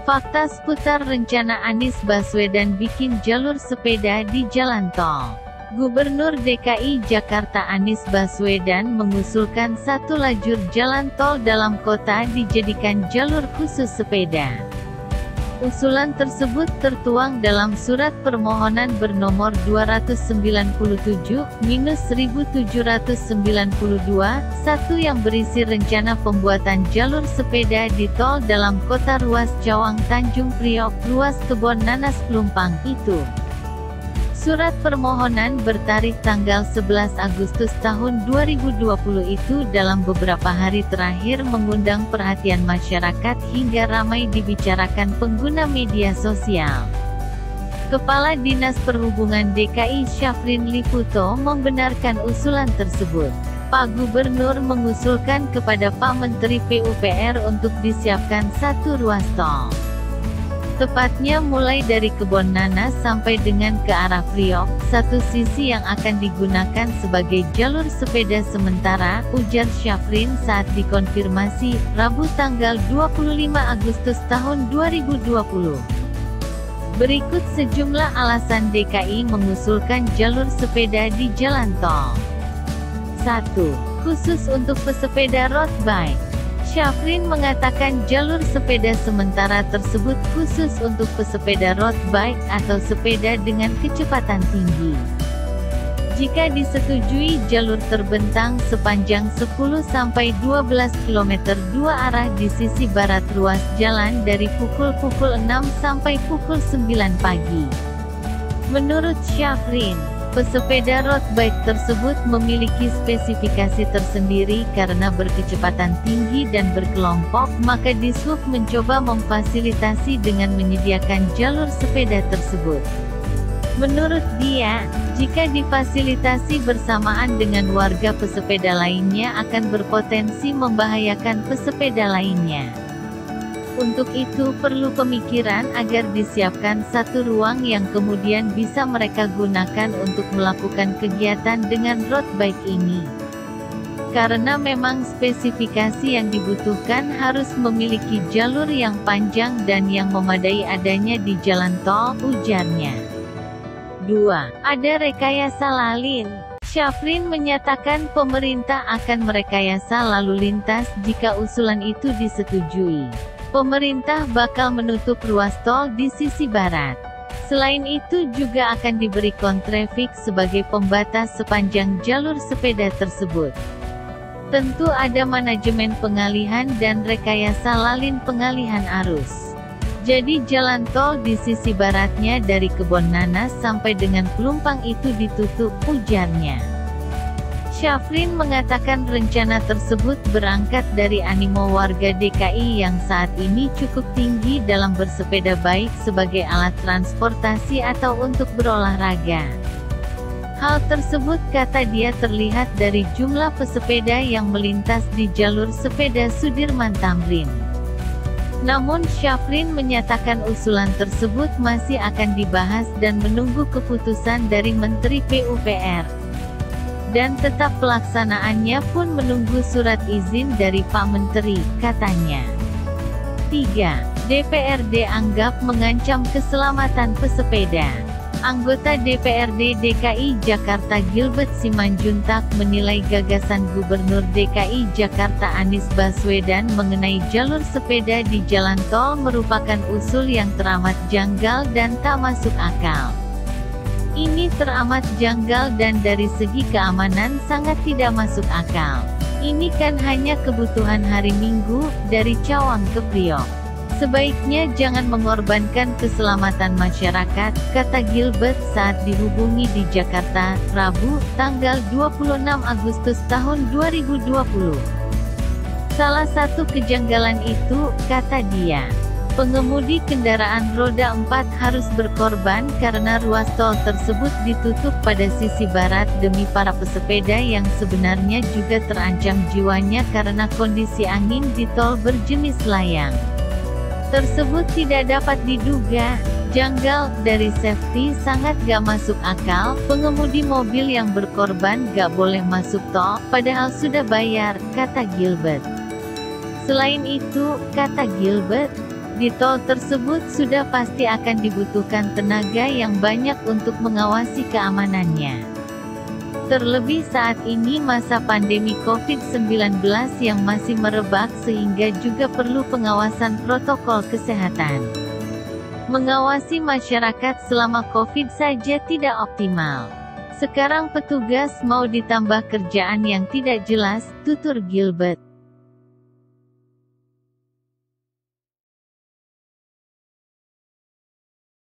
Fakta seputar rencana Anies Baswedan bikin jalur sepeda di jalan tol. Gubernur DKI Jakarta Anies Baswedan mengusulkan satu lajur jalan tol dalam kota dijadikan jalur khusus sepeda. Usulan tersebut tertuang dalam surat permohonan bernomor 297-1792-1 yang berisi rencana pembuatan jalur sepeda di tol dalam kota ruas Cawang Tanjung Priok, ruas Kebon Nanas Pelumpang itu. Surat permohonan bertarikh tanggal 11 Agustus tahun 2020 itu dalam beberapa hari terakhir mengundang perhatian masyarakat hingga ramai dibicarakan pengguna media sosial. Kepala Dinas Perhubungan DKI Syafrin Liputo membenarkan usulan tersebut. Pak Gubernur mengusulkan kepada Pak Menteri PUPR untuk disiapkan satu ruas tol. Tepatnya mulai dari Kebon Nanas sampai dengan ke arah Priok, satu sisi yang akan digunakan sebagai jalur sepeda sementara, ujar Syafrin saat dikonfirmasi, Rabu tanggal 25 Agustus tahun 2020. Berikut sejumlah alasan DKI mengusulkan jalur sepeda di jalan tol. 1. Khusus untuk pesepeda road bike. Syafrin mengatakan jalur sepeda sementara tersebut khusus untuk pesepeda road bike atau sepeda dengan kecepatan tinggi. Jika disetujui, jalur terbentang sepanjang 10-12 km dua arah di sisi barat ruas jalan dari pukul 6 sampai pukul 9 pagi. Menurut Syafrin, pesepeda road bike tersebut memiliki spesifikasi tersendiri karena berkecepatan tinggi dan berkelompok, maka Dishub mencoba memfasilitasi dengan menyediakan jalur sepeda tersebut. Menurut dia, jika difasilitasi bersamaan dengan warga pesepeda lainnya akan berpotensi membahayakan pesepeda lainnya. Untuk itu perlu pemikiran agar disiapkan satu ruang yang kemudian bisa mereka gunakan untuk melakukan kegiatan dengan road bike ini. Karena memang spesifikasi yang dibutuhkan harus memiliki jalur yang panjang dan yang memadai adanya di jalan tol, ujarnya. 2. Ada rekayasa lalin. Syafrin menyatakan pemerintah akan merekayasa lalu lintas jika usulan itu disetujui. Pemerintah bakal menutup ruas tol di sisi barat. Selain itu juga akan diberi kontrafik sebagai pembatas sepanjang jalur sepeda tersebut. Tentu ada manajemen pengalihan dan rekayasa lalin pengalihan arus. Jadi jalan tol di sisi baratnya dari Kebon Nanas sampai dengan Pelumpang itu ditutup, ujarnya. Syafrin mengatakan rencana tersebut berangkat dari animo warga DKI yang saat ini cukup tinggi dalam bersepeda baik sebagai alat transportasi atau untuk berolahraga. Hal tersebut, kata dia, terlihat dari jumlah pesepeda yang melintas di jalur sepeda Sudirman Tamrin. Namun Syafrin menyatakan usulan tersebut masih akan dibahas dan menunggu keputusan dari Menteri PUPR. Dan tetap pelaksanaannya pun menunggu surat izin dari Pak Menteri, katanya. 3. DPRD anggap mengancam keselamatan pesepeda. Anggota DPRD DKI Jakarta Gilbert Simanjuntak menilai gagasan Gubernur DKI Jakarta Anies Baswedan mengenai jalur sepeda di jalan tol merupakan usul yang teramat janggal dan tak masuk akal. Ini teramat janggal dan dari segi keamanan sangat tidak masuk akal. Ini kan hanya kebutuhan hari Minggu, dari Cawang ke Priok. Sebaiknya jangan mengorbankan keselamatan masyarakat, kata Gilbert saat dihubungi di Jakarta, Rabu, tanggal 26 Agustus tahun 2020. Salah satu kejanggalan itu, kata dia, Pengemudi kendaraan roda 4 harus berkorban karena ruas tol tersebut ditutup pada sisi barat demi para pesepeda yang sebenarnya juga terancam jiwanya karena kondisi angin di tol berjenis layang tersebut tidak dapat diduga. Janggal, dari safety sangat gak masuk akal, pengemudi mobil yang berkorban gak boleh masuk tol, padahal sudah bayar, kata Gilbert. Selain itu, kata Gilbert, di tol tersebut sudah pasti akan dibutuhkan tenaga yang banyak untuk mengawasi keamanannya. Terlebih saat ini masa pandemi COVID-19 yang masih merebak sehingga juga perlu pengawasan protokol kesehatan. Mengawasi masyarakat selama COVID saja tidak optimal. Sekarang petugas mau ditambah kerjaan yang tidak jelas, tutur Gilbert.